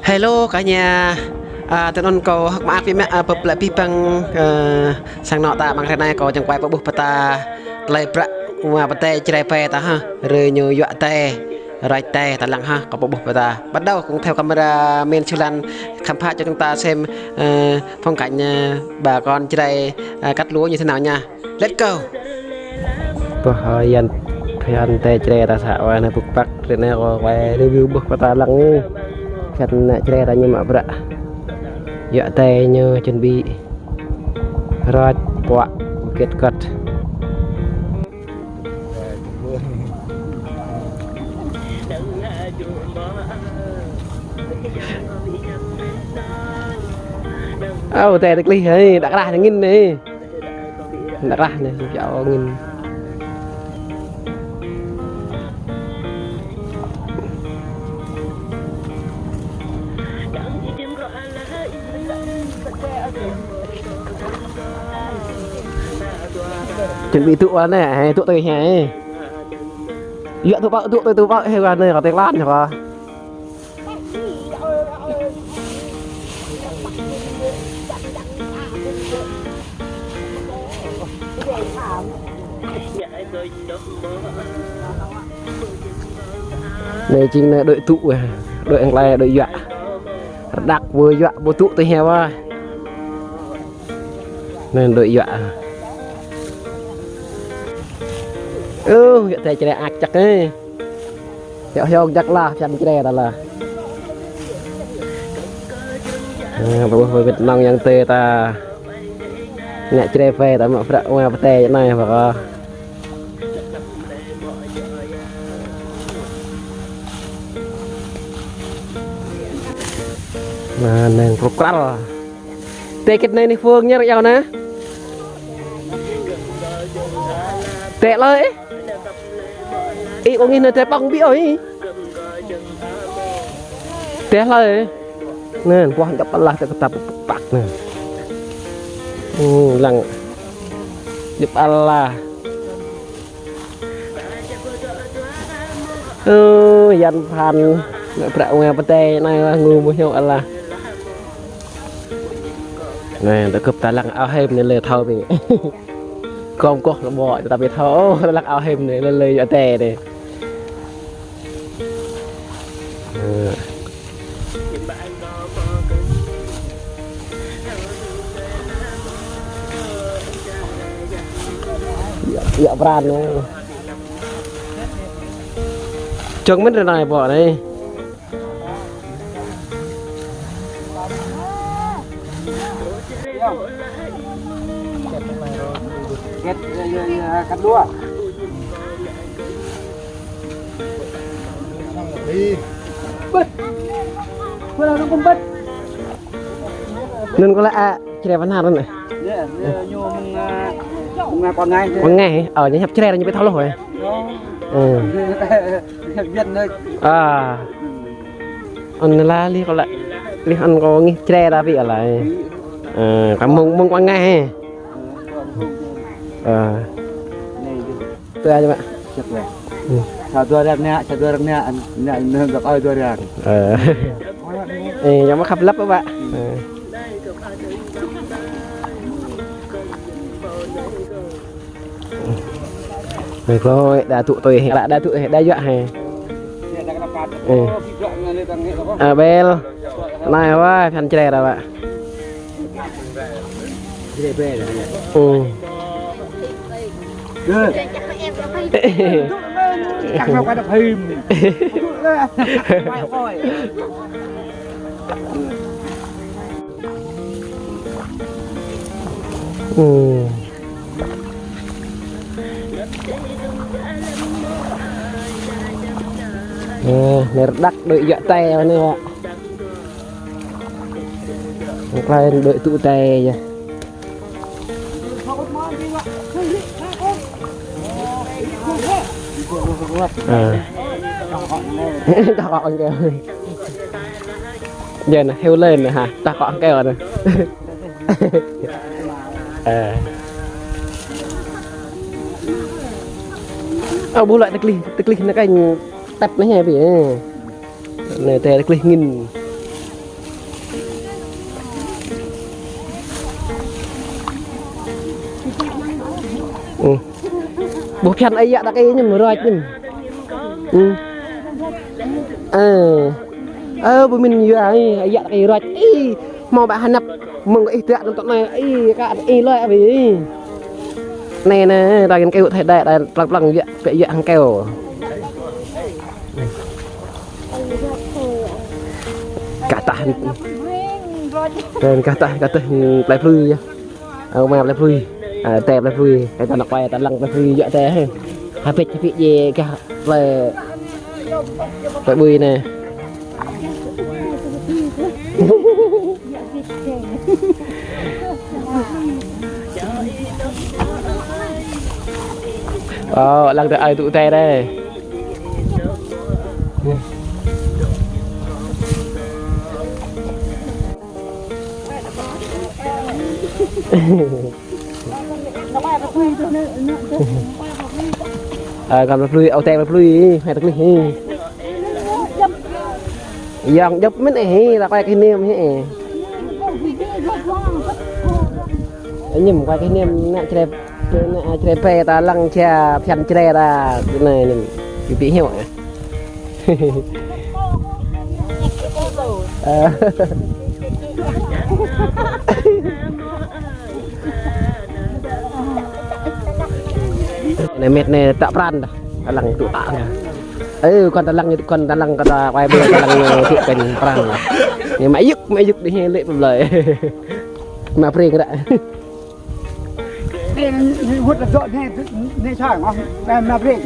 Hello cả nhà tên ông cầu học mã phim bập lại pipang sang nọ ta bằng cái này có chẳng quay bập bập ta lại bạ mà bật tay chơi pe ta ha rồi nhiều dọa tay rồi tay ta lặng ha có bập bập ta bắt đầu cũng theo camera main chulan khám phá cho chúng ta xem phong cảnh bà con chơi cắt lúa như thế nào nha. Let's go. Bahayan Pian tay chơi ta xạo này bục bạc rồi này có quay review bập ta lặng kan nak cerita tanya mak berak ya tehnya chuẩn bị rot puak bukit kot teh tekli hei dak rah ngin nih dak rah nih jauh ngin chuẩn bị tụ này tụ tới hè dựa tụ bạo hay là nơi có tiếng lan hả này chính là đội tụ đội anh này đội dọa đặc vừa dọa vừa tụ tới hè ba nên đội dọa hiện tại chơi ác chắc ấy heo chắc là chân chơi đó là với Việt Nam yang tê ta nhẹ chơi về ta mà phải qua tê này và mà nên phục lắm tê cái này phương nhá nhau nè tệเลยý có nghe nói tệ băng bị ơi tệเลยnè qua gặp Allah tệ tập bạc nè lằng giúp Allah dân phan bạc nghe bát tê này ngu mới hiểu Allah nè đã cướp ta lằng ao hêm nên lừa thâu bị con có nó bỏ ta bị thấu nó lắc ao hêm này lên lên ở tè này dạ bran nữa chân mấy này bỏ đây cắt đua đi bứt vừa nào nó cũng bứt nên có lẽ chơi văn hà luôn này còn ngày ở những hẹp chơi là như cái tháo rồi anh là li còn lại li anh có nghe chơi là bị ở lại cảm mong qua ngày tôi cho bạn chào tôi đẹp nè anh gặp ai tôi đẹp giống khắp lấp các bạn được rồi đã tụ tôi lại đã tụ đa dọa hè bel này quá thành chè rồi bạn căng vào quay đập phim này đắc đội dọa tay nữa lên đội tụ tay ta gọn kêu giờ này heo lên rồi hả ta gọn kêu rồi bu lại tịch ly nó cái tập nó nhẹ bị này tè tịch ly nghìn buộc phiền ấy dạ ta cái nhưng mà rồi bữa mình vừa ấy dạ cái rồi mau bạn nập mừng cái tiện tận này cả lời vì này nè đòi kêu thầy đại đại lần dạ vậy dạ hàng kêu cả tàn rồi cả tàn lại phui ông mà lại phui tè lại phui cái tao quay tao lăng lại phui dạ tè hai phết gì cả về phải bùi nè lăng tới ai tụ tè đây còn là phui, ao tem là phui, hay thật đi, dòng dốc mấy này là quay cái niêm thế, nhầm quay cái niêm nè chơi pe ta lăng cha phèn chơi ta cái này bị hiểu à? Này mệt này tạo ran dah, lăng tụ tạ nè, con ta lăng ta quay bơi ta lăng thiệnเป็นran, này mãi dứt đi lệ một lời, mà phê cái đại, hút là dọn này sai không? Em mà phê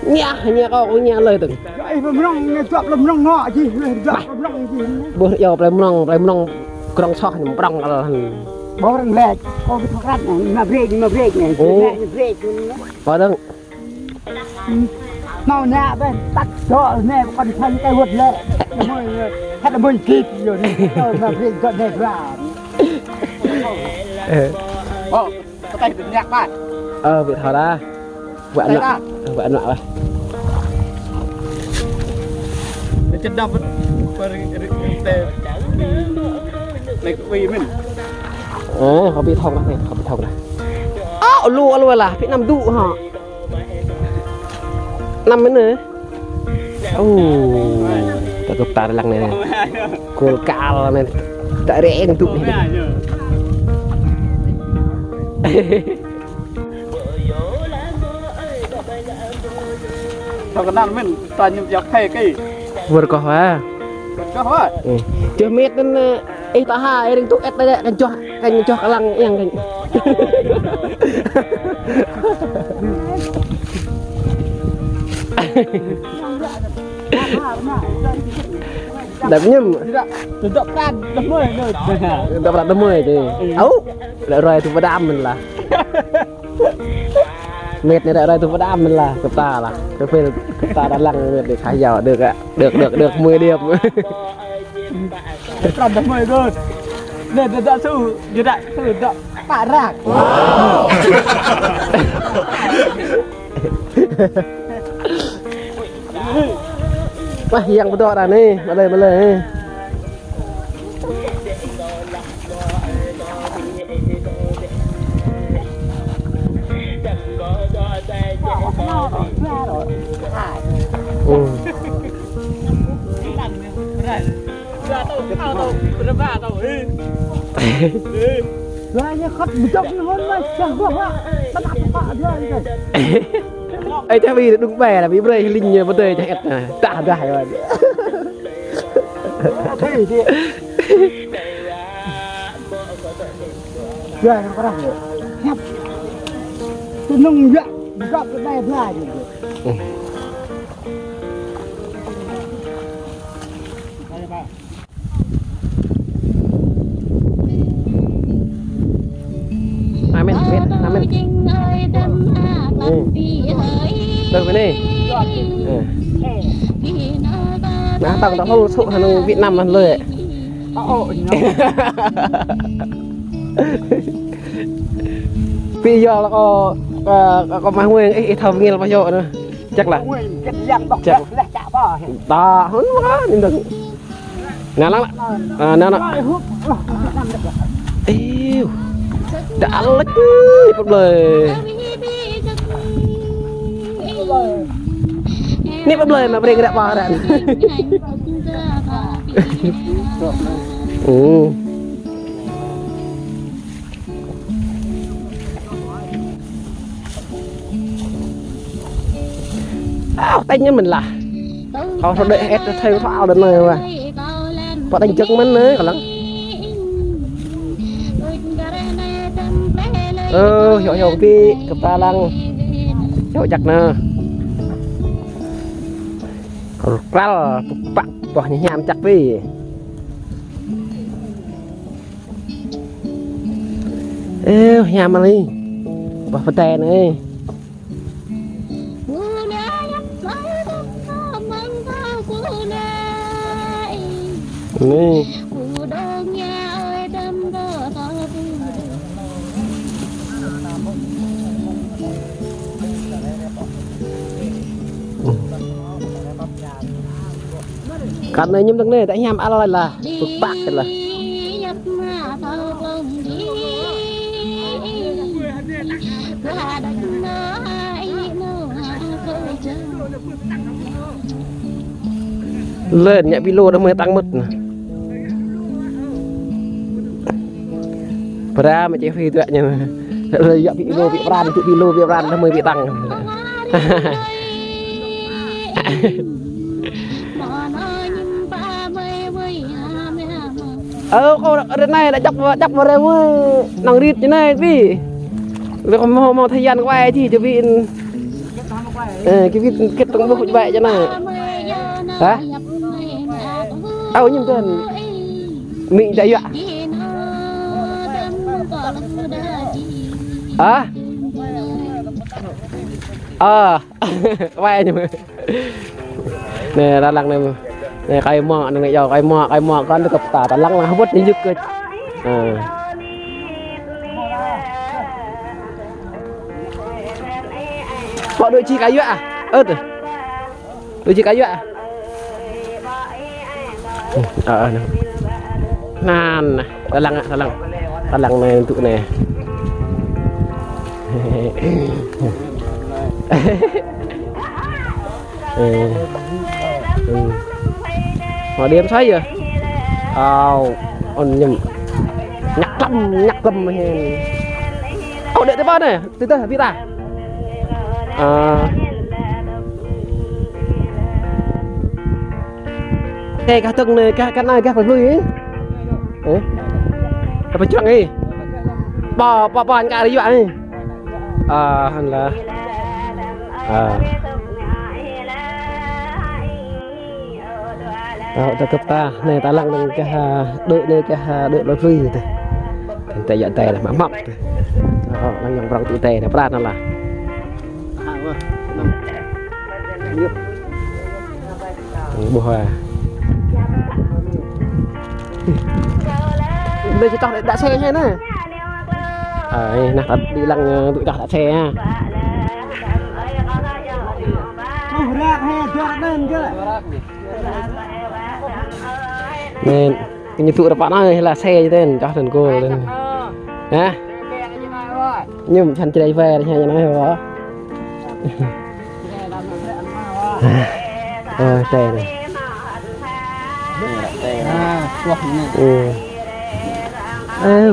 nghe có nghe lời từng, vậy mà mông chọn làm mông ngọ gì, chọn làm mông gì, bữa giờ làm mông con sọ nhầm mông là bố đang lẹ, có cái thằng rắt này mà break này, break có đâu, mau nè bên tắt cho nè còn thân cái hột lẹ, mới hết là mới kịp rồi này, mà break chọn này ra, cái tay bị nhạc bạn, bị thở ra, vợ nọ vậy, chân đâm vẫn, này vì mình họ bị thông này, họ bị thông này. Lùa là bị nằm đụ họ. Nằm bên này. Ta cục ta lăng này. Cô cao này. Tại rẽ đừng tụ này. Sao cái nào mình toàn những giặc thề cái. Vừa có hả? Có hả? Chưa biết nên ta hai đừng tụ ép đây kan cho cái lăng yang kan. Đập nhầm. Đập can đập mười rồi. Đập mười thì. Lại rồi tụi đam mình là. Mệt này lại rồi tụi đam mình là cặp ta là. Cái phê cặp ta đã lăng mệt để khai giàu được ạ. Được 10 điểm. Còn đập mười rồi. Để đã sư như đại sư đập bả rạc. Wah, yang betul ada nih, boleh. Rồi như khất chọc như hôn mày, chẳng có hả, ta đặt họa thôi. Ấy theo vì đúng bè là bị bơi linh như vấn đề cho hết này, tạ dài rồi. Thế thì rồi nó có đâu hẹp tôi nông dạy gặp cái này dài rồi Amen. Được cái này. Má tao đã không sụ hàng Việt Nam ăn lời. Bây giờ là có má nguyên ấy thầm nghe là bao nhiêu nữa. Chắc là đó hứng quá nhưng đừng nè lắm nè đã lách một lời Ni apa boleh mak beri gerak baran. Tay như mình là họ để hết theo phao đến nơi mà có đánh chân mình nữa còn lắm hiểu hiểu đi cặp ta lăng hiểu chặt nè ra là bạc bỏ nhà nhàm chặt đi nhàm mà đi bỏ phần tè này Nih. Kan này nhâm đằng này tại nhâm aloe là bực bạc là. Lên nhẹ video nó mới tăng mất nè. Ra mà chế phi tuệ nhưng mà rồi dạo video bị ran tụ video bị ran nó mới bị tăng. Cô đến này đã chọc vào đây mới nằng rít như này vì việc mà thời gian quay thì cho bị cái việc kết trong bức như vậy cho này hả nhưng tên mình chạy ạ quay nhưng mà nè ra lăng này nè cây mọ này giờ cây mọ con được cặp tả lăng là không mất đi dứt cơ họ đôi chi cái dọa đôi chi cái dọa nan này ra lăng này tụ này họ đi em thấy rồi nhầm nhắc lâm đợi tới bao này từ từ biết à cái tầng này cái này cái phải lui ấy phải chọn đi bỏ anh cả đi vậy hẳn là ta cấp ta này ta lăng cái đợi này cái đợi nó vui rồi tay dọn tay là má mọc đang nhòng rong tụi tè này nó là bùa hòa đây cho tao đã xe hay nè nè đi lăng tụi tao đã xe ha nên như tụi bạn ơi là xe tên cho thằng cô lên hả nhưng thành chơi về thì hay nói đó tè này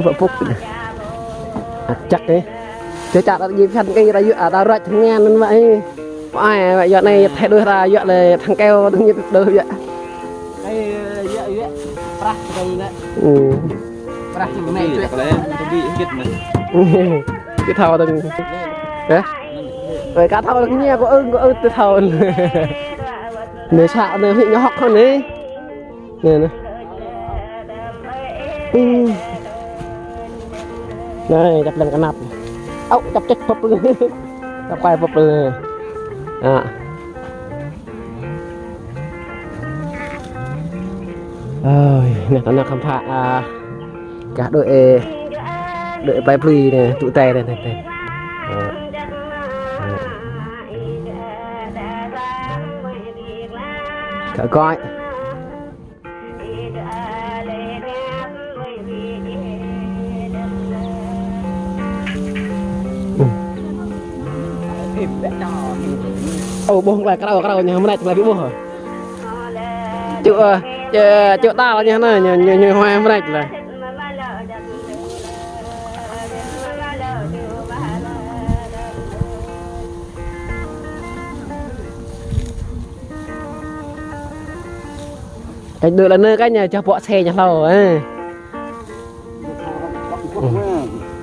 vợ phúc chắc đấy chơi chặt là gì phần cây ra tao ra thằng nghe nên vậy ai vậy giờ này thay đôi ra giờ là thằng keo đừng như đôi vậy cái thao từng đấy rồi cá thao nghe có ơn từ thao nếu xạo nếu hiện nhỏ hơn đấy nè này chặt lần cái nắp chặt chết phập luôn chặt quay phập luôn nè tao khám phá cả đội bài play này tụi tè này cả coi ô bông lại cái đầu nhà hôm nay lại bị bông hả chịu ta là như thế này như hoa hôm nay là cái được là nơi cái nhà cho bỏ xe nhà lâu ấy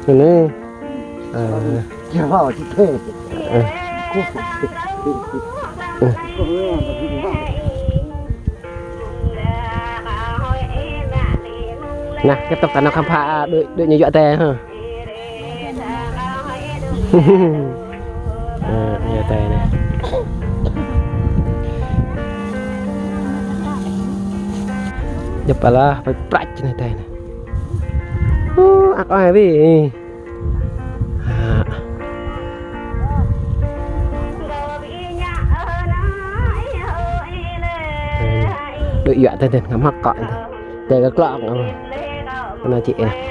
nữa chưa vào chỉ thế nè tiếp tục tao nó khám phá đội nhiều dọa tè hả nhiều tè này nhập vào là phải plạch trên này tè này ai vậy đội dọa tè ngắm hắc cọi tè cái cọ nó chị này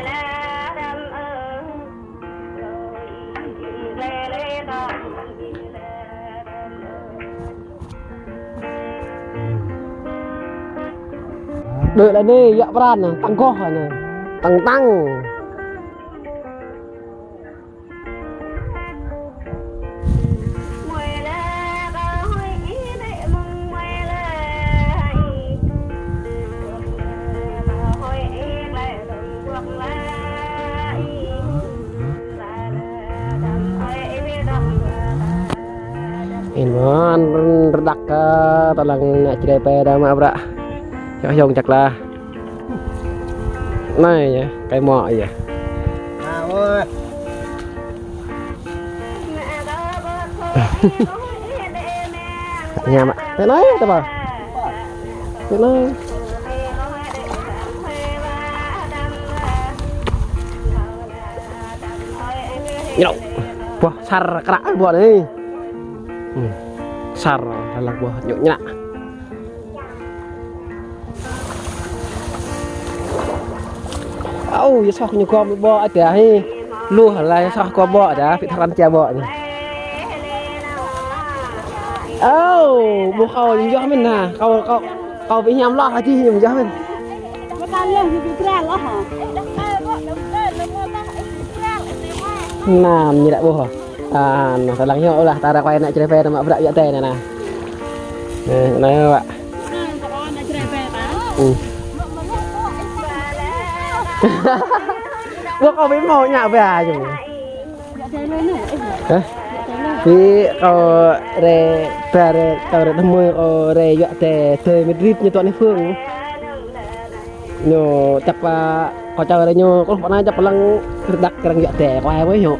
đợi lại đi dọa bran nè tăng co nè tăng ini mah redak talang nak cerai pada mak brak cho dùng chặt là này nhỉ cây mọ vậy ơi nhà mà thế nói tao bảo thế nói nhậu wah sar kerak buat nih sar là buat nhậu nhạ ô sao không con bọ thì hay luôn hả lại sao con bọ đã bị thằng cha bọ nhỉ ô bố khâu những gió mình nè khâu bị nhắm lo hả chi những gió mình làm như đại bố hả nó phải lắng nhau là ta đã quay lại chơi về mà vợ tè này nè này các bạn bố có biết màu nhà về à chứ thì có re về tàu để đâm mưa re vợ tè chơi mới rít như toàn phương nhổ chặt có chờ đây nhổ có bọn này chặt lăng đặt cái vợ tè quay với nhổ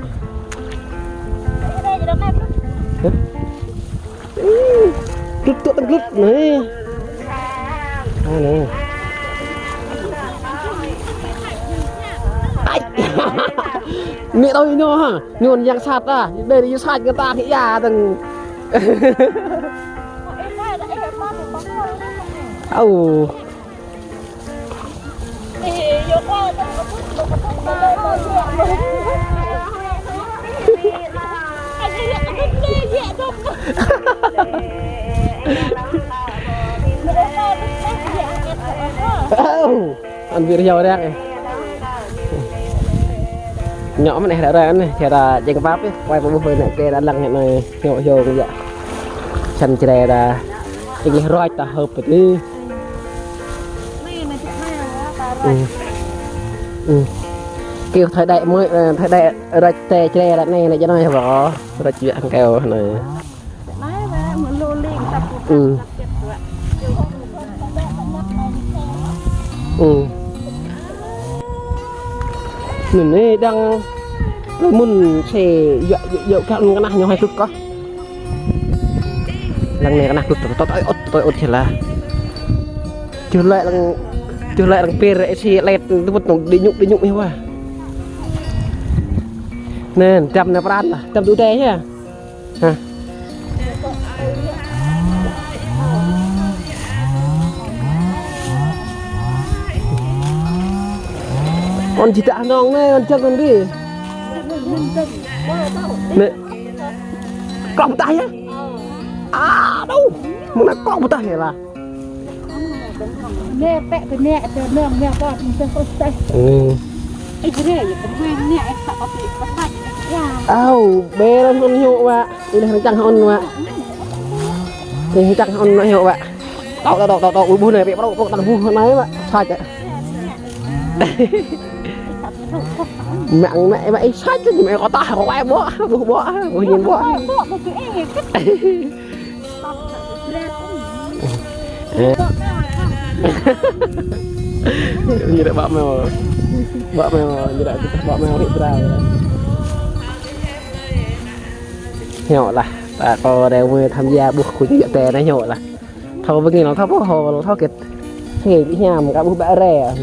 rút tụi tăng rút này này mẹ tôi nhô hả nhôn giang sạt à đây là sạt người ta thì già từng âu ăn video đây nhỏ mà này đã ra này thì là dân pháp ấy quay một bên này kia đã lăn này nhỏ vô như vậy chân chè là những cái roi ta hợp đi kêu thời đại mới thời đại roi tè chè là này cho nó rõ roi chuyện kêu này mình này đang muốn xe dạo các cái này nhau hay chút có lần này cái này tôi ốt chỉ là chưa lại là pê xe lẹt tôi vẫn đi nhụng như vậy nên trăm là brand à trăm túi té nhá ha con chỉ tạ nong này con chân con đi nè còng tay á đâuมึงน่ะกอกบ่ตาเห็นล่ะ แม่แปะเป็นแม่เจอเรื่องแม่ก็มันจะต้องใส่ไอ้เรื่องอย่างเป็นแม่เนี่ยไอ้สับปะรดประทัดยา เอ้าเบรนคนหิวว่ะนี่เลยจังฮอนว่ะนี่จังฮอนหิวว่ะตอกอุ้ยบุญเลยเปียกเราพวกตันหูคนไหนว่ะใช่จ้ะmẹ mẹ sách thì mẹ có ta có ai bỏ nhìn bỏ một cái em như đã bọ mèo như đã bọ mèo hiện ra nhỏ là ta có đều mới tham gia buộc của những tè này nhỏ là thâu với người nó thâu hồ nó thâu kiệt nghề bị nhà một cái bút bã rẻ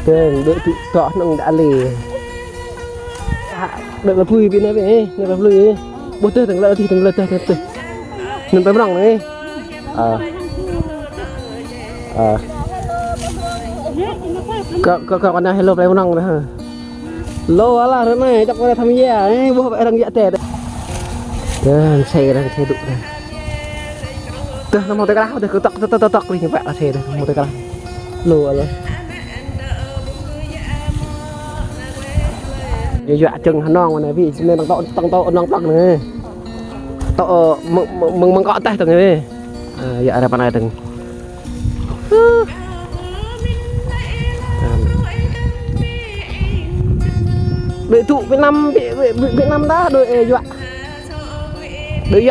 cái đội tụ tọ nó đã lì được là vui bên này về được là vui bố tơ từng lỡ thì từng lỡ tơ mình tới lòng này có con nào hello đây lòng nữa lô là thế này chắc có tham gia ấy bố mẹ đang dạ tè đấy xe đụng này tơ nó một tay cá được cứ tóc đi như vậy là xe đây một tay cá lô rồi dọa chừng hắn non này vì nên tăng to non tóc này to mừng gõ tay từng này dạ là bạn này từng đội tụ Việt Nam đó đội dọa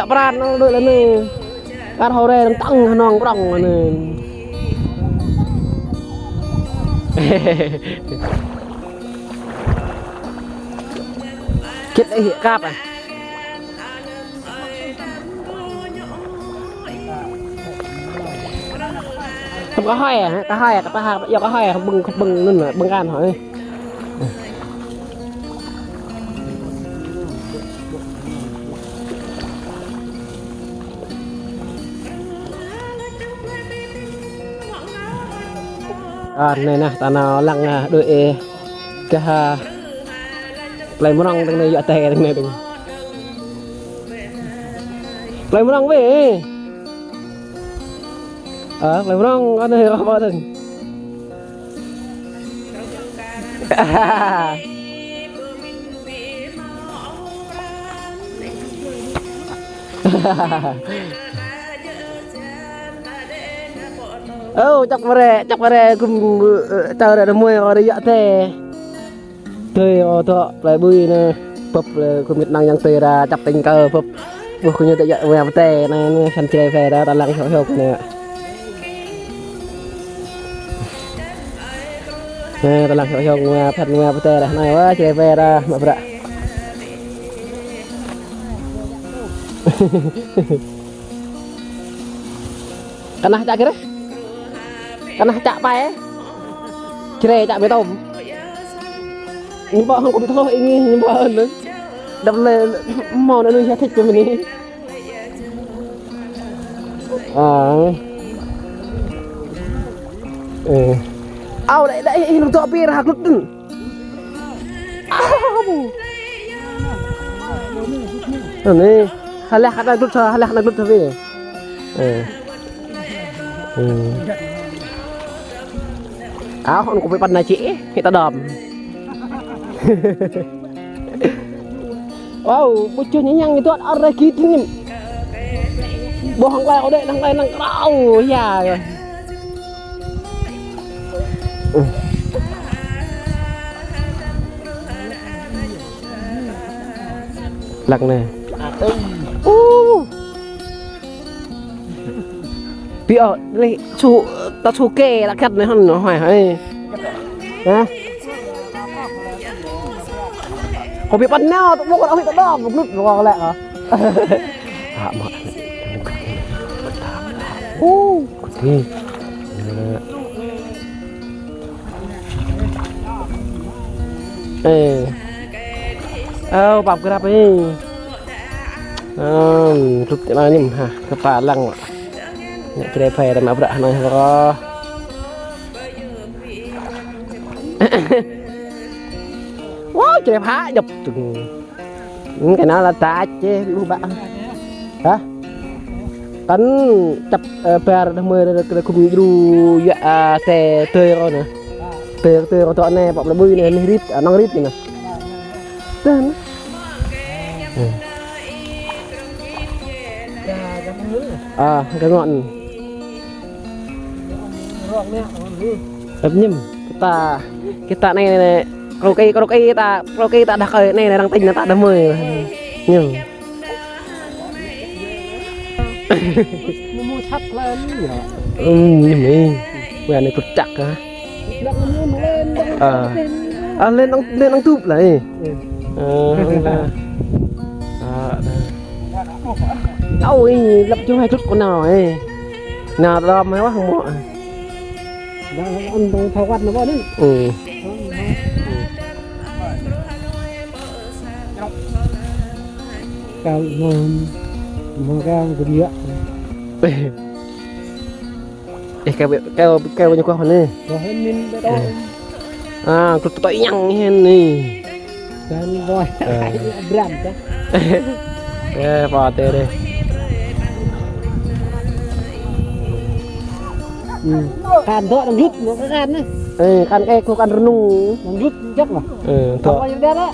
brand nó đội là này các hồ đây đang tăng hắn non bỏng này chết đấy hiện cáp à không có hoài à cá hoài à cá ha do cá hoài à không bưng nên là bưng gan hỏi này nè ta nào lăng đội cái lấy món ăn đằng này dọa tè đằng này đừng lấy món ăn về lấy món ăn ở đây có bao đừng chắc vào đây cùng chờ đợi mua ở đây dọa tè tươi to lại bươi nè bập cùng Việt Nam yang tươi ra chập tình cờ bập buộc như tự dạy về tè này khăn chơi về ra ta lăng hiểu hiểu nè nè ta lăng hiểu hiểu ngoài phật ngoài tè này này quá chơi về ra mà bạ cái này chả cái đấy cái này chả bay ấy chơi chả bê tôm nhưng bọn không có biết thôi nhưng bọn nữa đâm lên mò nó nuôi thích cho mình đi đấy nó to bia ra lúc đừng này hai lát nó lúc thôi về áo không có bị bắn này chị người ta đầm wow bố chưa nhang itu ada lagi dingin bohong lai ode nang kau ya lắc này bị ở đây ta chú kê đã cắt này hả nó hoài hay hả có bị bắn nhau tụi bố có bị tao đo một nút rồi lại hả mọi người bạp cái đạp đi rút cái này nhỉ hả cái phà lăng cái đây phải làm áp đạn này rồi wow trời phá đập từng cái nó là ta chứ bị bạn hả kan cap per dah mơ dah kum dulu ya te tơi con nè tơi con tọa này bọc là bơi này rít nong rít này nè tên cái ngọn ấp nhâm cái ta này câu cây ta đặt ở này là đang tinh nó ta đâm mười nhầm mua sắt lên nhầm đi bây này cột chặt hả lên đang tụp lại ôi lập chung hai chút con nào ấy nào đó mấy quá không mọ ăn bằng thao quạt nó bao đi cao mà cao cái gì ạ kêu bao nhiêu con này rồi hết mình đâu cột tỏi nhằng hen này cái voi bram chứ vào tê đây can thọ đang rút nó cái can đấy can cái cô can nung đang rút chắc mà thọ bao nhiêu đét á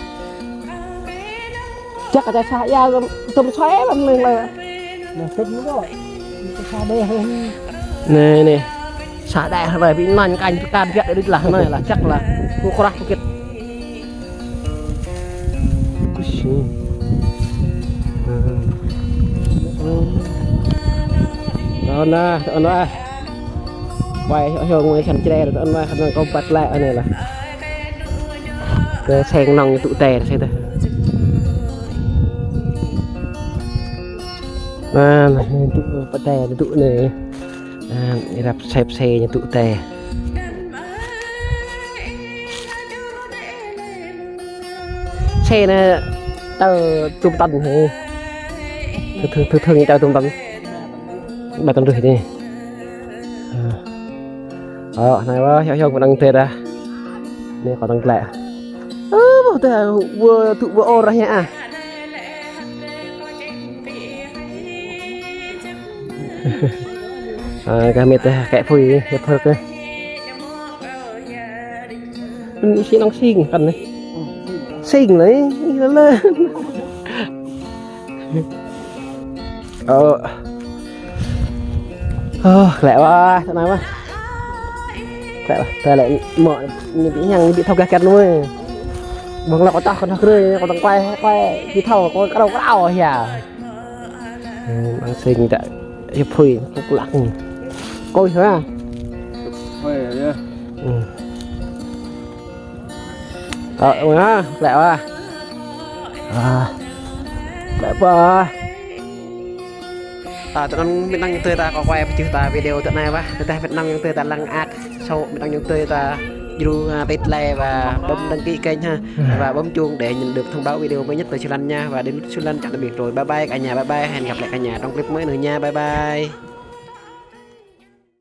chắc là cha ya tôm xoé lắm lên là xinh nữa rồi cái xa đây hơn nè xả đại rồi bị nành canh can việc đấy là này là chắc là cô khóa cô kiệt nó quay cho người khăn tre rồi nó khăn công bắt lại này là cái sen nòng tụ tè xem đây tụ bắt tè tụ này đạp xẹp xe như tụ tè xe này tao tung tần thường tao tung tần bà tao rưỡi đi này quá hiểu còn đang tê ra nên còn đang lẹ bảo tê vừa tụ vừa ô ra nhá cái mệt kẹp phơi kẹp phơi cái mình xin ông xin cần này xin lấy lên lẹ quá thế này quá lẹ lại mọi những cái nhằng bị thâu kẹt luôn bằng là có tao còn rơi còn quay thì thâu có cái đầu hả ăn xin tại hiệp phơi cũng lặng coi thôi à phơi rồi lẹ quá lẹ quá tụi nó đang những ta có quay chứ ta video tụi này quá tụi ta Việt Nam những ta lăng ác sau mình đang những ta dù bệt like và bấm đăng ký kênh ha và bấm chuông để nhận được thông báo video mới nhất từ Xuân Lan nha và đến Xuân Lan chào tạm biệt rồi bye bye cả nhà bye bye hẹn gặp lại cả nhà trong clip mới nữa nha bye bye.